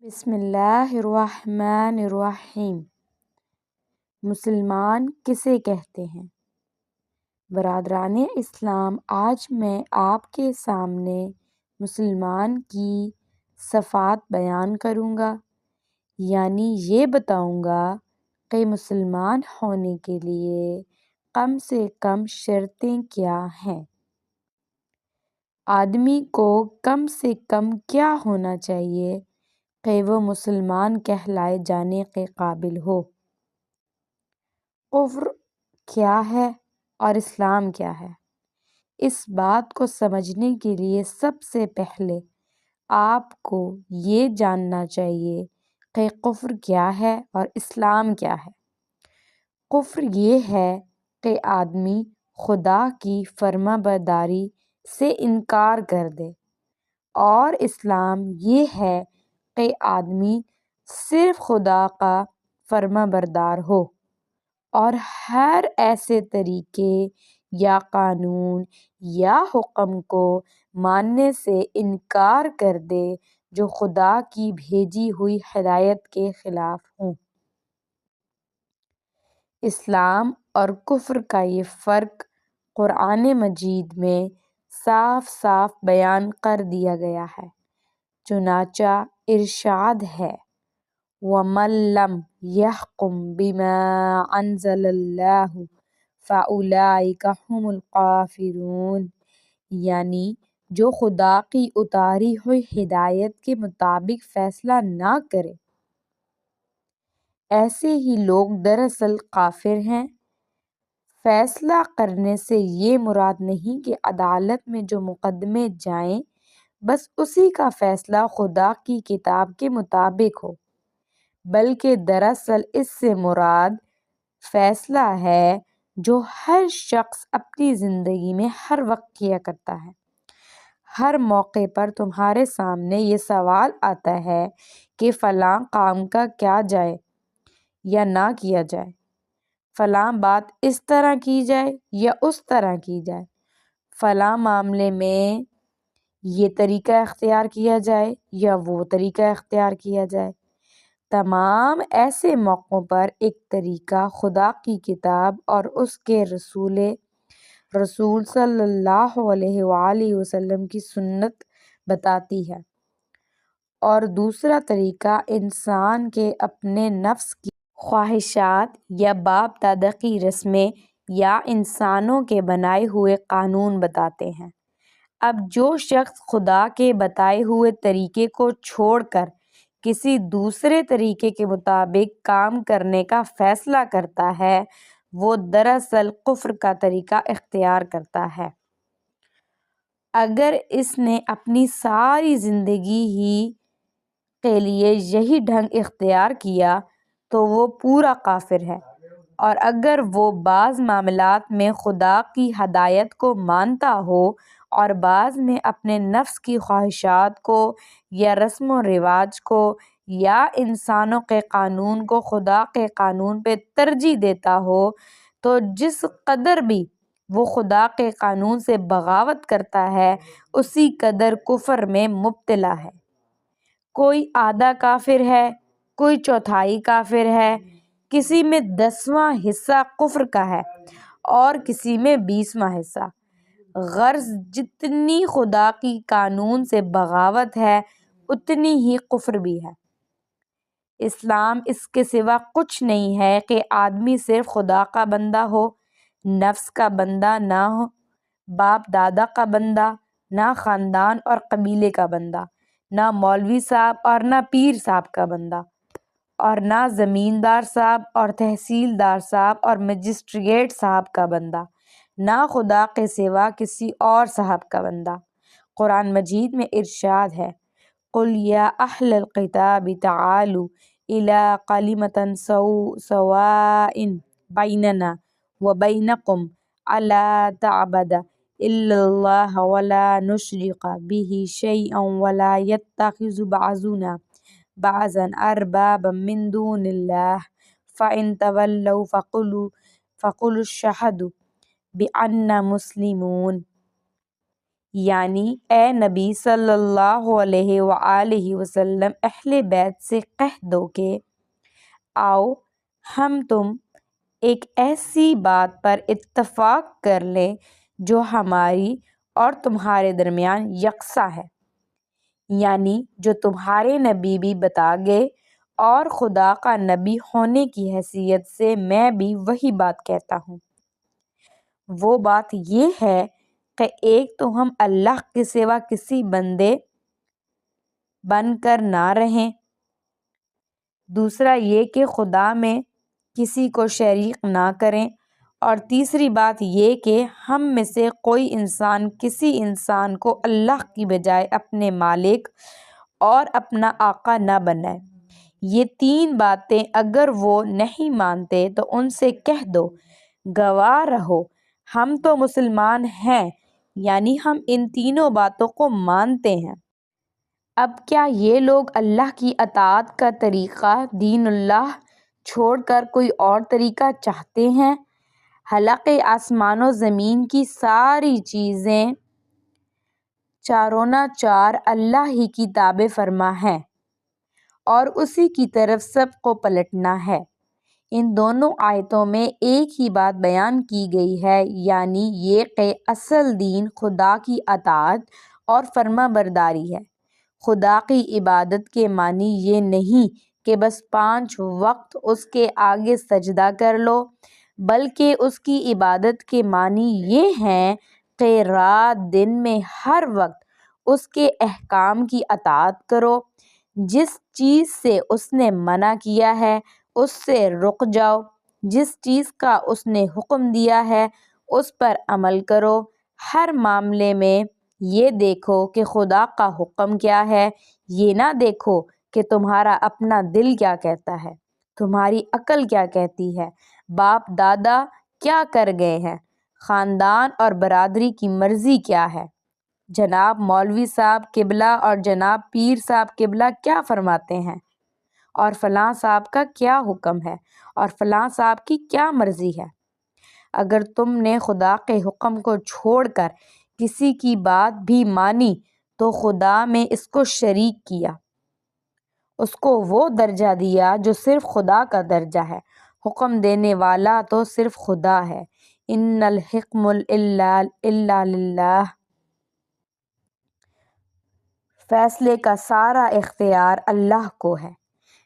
بسم اللہ الرحمن الرحیم۔ مسلمان کسے کہتے ہیں؟ برادران اسلام، آج میں آپ کے سامنے مسلمان کی صفات بیان کروں گا، یعنی یہ بتاؤں گا کہ مسلمان ہونے کے لیے کم سے کم شرطیں کیا ہیں۔ آدمی کو کم سے کم کیا ہونا چاہیے کہ وہ مسلمان کہلائے جانے کے قابل ہو۔ کفر کیا ہے اور اسلام کیا ہے؟ اس بات کو سمجھنے کے لیے سب سے پہلے آپ کو یہ جاننا چاہیے کہ کفر کیا ہے اور اسلام کیا ہے۔ کفر یہ ہے کہ آدمی خدا کی فرما برداری سے انکار کر دے، اور اسلام یہ ہے کہ آدمی صرف خدا کا فرما بردار ہو اور ہر ایسے طریقے یا قانون یا حکم کو ماننے سے انکار کر دے جو خدا کی بھیجی ہوئی ہدایت کے خلاف ہوں۔ اسلام اور کفر کا یہ فرق قرآن مجید میں صاف صاف بیان کر دیا گیا ہے، چنانچہ ارشاد ہے وَمَن لَّمْ يَحْكُم بِمَا أَنزَلَ اللَّهُ فَأُولَٰئِكَ هُمُ الْكَافِرُونَ، یعنی جو خدا کی اتاری ہوئی ہدایت کے مطابق فیصلہ نہ کرے، ایسے ہی لوگ دراصل کافر ہیں۔ فیصلہ کرنے سے یہ مراد نہیں کہ عدالت میں جو مقدمے جائیں بس اسی کا فیصلہ خدا کی کتاب کے مطابق ہو، بلکہ دراصل اس سے مراد فیصلہ ہے جو ہر شخص اپنی زندگی میں ہر وقت کیا کرتا ہے۔ ہر موقع پر تمہارے سامنے یہ سوال آتا ہے کہ فلاں کام کا کیا جائے یا نہ کیا جائے، فلاں بات اس طرح کی جائے یا اس طرح کی جائے، فلاں معاملے میں یہ طریقہ اختیار کیا جائے یا وہ طریقہ اختیار کیا جائے۔ تمام ایسے موقعوں پر ایک طریقہ خدا کی کتاب اور اس کے رسول صلی اللہ علیہ وآلہ وسلم کی سنت بتاتی ہے، اور دوسرا طریقہ انسان کے اپنے نفس کی خواہشات یا باپ دادا کی رسمیں یا انسانوں کے بنائے ہوئے قانون بتاتے ہیں۔ اب جو شخص خدا کے بتائے ہوئے طریقے کو چھوڑ کر کسی دوسرے طریقے کے مطابق کام کرنے کا فیصلہ کرتا ہے، وہ دراصل کفر کا طریقہ اختیار کرتا ہے۔ اگر اس نے اپنی ساری زندگی ہی کے لیے یہی ڈھنگ اختیار کیا تو وہ پورا کافر ہے، اور اگر وہ بعض معاملات میں خدا کی ہدایت کو مانتا ہو اور بعض میں اپنے نفس کی خواہشات کو یا رسم و رواج کو یا انسانوں کے قانون کو خدا کے قانون پہ ترجیح دیتا ہو، تو جس قدر بھی وہ خدا کے قانون سے بغاوت کرتا ہے اسی قدر کفر میں مبتلا ہے۔ کوئی آدھا کافر ہے، کوئی چوتھائی کافر ہے، کسی میں 10واں حصہ کفر کا ہے اور کسی میں 20واں حصہ۔ غرض جتنی خدا کی قانون سے بغاوت ہے اتنی ہی کفر بھی ہے۔ اسلام اس کے سوا کچھ نہیں ہے کہ آدمی صرف خدا کا بندہ ہو، نفس کا بندہ نہ ہو، باپ دادا کا بندہ نہ، خاندان اور قبیلے کا بندہ نہ، مولوی صاحب اور نہ پیر صاحب کا بندہ، اور نہ زمیندار صاحب اور تحصیلدار صاحب اور مجسٹریٹ صاحب کا بندہ، نہ خدا کے سوا کسی اور صاحب کا بندہ۔ قرآن مجید میں ارشاد ہے قُلْ يَا أَهْلَ الْكِتَابِ تَعَالُوا إِلَىٰ كَلِمَةٍ سَوَاءٍ بَيْنَنَا وَبَيْنَكُمْ أَلَّا تَعْبُدُوا إِلَّا اللَّهَ وَلَا نُشْرِكَ بِهِ شَيْئًا وَلَا يَتَّخِذَ بَعْضُنَا بَعْضًا أَرْبَابًا مِّن دُونِ اللَّهِ فَإِن تَوَلَّوْا فَقُولُوا اشْهَدُوا بِأَنَّا مُسْلِمُونَ۔ یعنی اے نبی صلی اللہ علیہ وآلہ وسلم اہل بیت سے کہہ دو کہ آؤ ہم تم ایک ایسی بات پر اتفاق کر لیں جو ہماری اور تمہارے درمیان یکساں ہے، یعنی جو تمہارے نبی بھی بتا گئے، اور خدا کا نبی ہونے کی حیثیت سے میں بھی وہی بات کہتا ہوں۔ وہ بات یہ ہے کہ ایک تو ہم اللہ کے سوا کسی بندے بن کر نہ رہیں، دوسرا یہ کہ خدا میں کسی کو شریک نہ کریں، اور تیسری بات یہ کہ ہم میں سے کوئی انسان کسی انسان کو اللہ کی بجائے اپنے مالک اور اپنا آقا نہ بنائے۔ یہ تین باتیں اگر وہ نہیں مانتے تو ان سے کہہ دو گواہ رہو ہم تو مسلمان ہیں، یعنی ہم ان تینوں باتوں کو مانتے ہیں۔ اب کیا یہ لوگ اللہ کی اطاعت کا طریقہ دین اللہ چھوڑ کر کوئی اور طریقہ چاہتے ہیں؟ حالانکہ آسمان و زمین کی ساری چیزیں چاروں اللہ ہی کی تابع فرما ہیں اور اسی کی طرف سب کو پلٹنا ہے۔ ان دونوں آیتوں میں ایک ہی بات بیان کی گئی ہے، یعنی یہ کہ اصل دین خدا کی اطاعت اور فرما برداری ہے۔ خدا کی عبادت کے معنی یہ نہیں کہ بس 5 وقت اس کے آگے سجدہ کر لو، بلکہ اس کی عبادت کے معنی یہ ہیں کہ رات دن میں ہر وقت اس کے احکام کی اطاعت کرو، جس چیز سے اس نے منع کیا ہے اس سے رک جاؤ، جس چیز کا اس نے حکم دیا ہے اس پر عمل کرو۔ ہر معاملے میں یہ دیکھو کہ خدا کا حکم کیا ہے، یہ نہ دیکھو کہ تمہارا اپنا دل کیا کہتا ہے، تمہاری عقل کیا کہتی ہے، باپ دادا کیا کر گئے ہیں، خاندان اور برادری کی مرضی کیا ہے، جناب مولوی صاحب قبلہ اور جناب پیر صاحب قبلہ کیا فرماتے ہیں، اور فلاں صاحب کا کیا حکم ہے، اور فلاں صاحب کی کیا مرضی ہے۔ اگر تم نے خدا کے حکم کو چھوڑ کر کسی کی بات بھی مانی تو خدا میں اس کو شریک کیا، اس کو وہ درجہ دیا جو صرف خدا کا درجہ ہے۔ حکم دینے والا تو صرف خدا ہے۔ ان الحکم الا للہ۔ فیصلے کا سارا اختیار اللہ کو ہے۔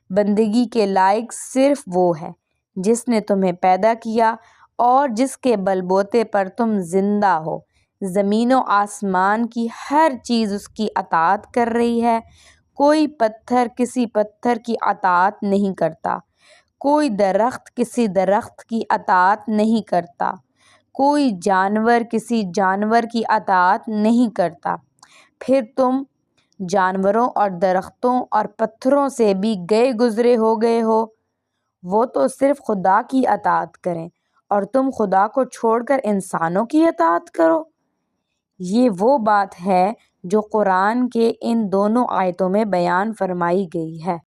بندگی کے لائق صرف وہ ہے جس نے تمہیں پیدا کیا اور جس کے بل بوتے پر تم زندہ ہو۔ زمین و آسمان کی ہر چیز اس کی اطاعت کر رہی ہے۔ کوئی پتھر کسی پتھر کی اطاعت نہیں کرتا، کوئی درخت کسی درخت کی اطاعت نہیں کرتا، کوئی جانور کسی جانور کی اطاعت نہیں کرتا۔ پھر تم جانوروں اور درختوں اور پتھروں سے بھی گئے گزرے ہو گئے ہو، وہ تو صرف خدا کی اطاعت کریں اور تم خدا کو چھوڑ کر انسانوں کی اطاعت کرو۔ یہ وہ بات ہے جو قرآن کے ان دونوں آیتوں میں بیان فرمائی گئی ہے۔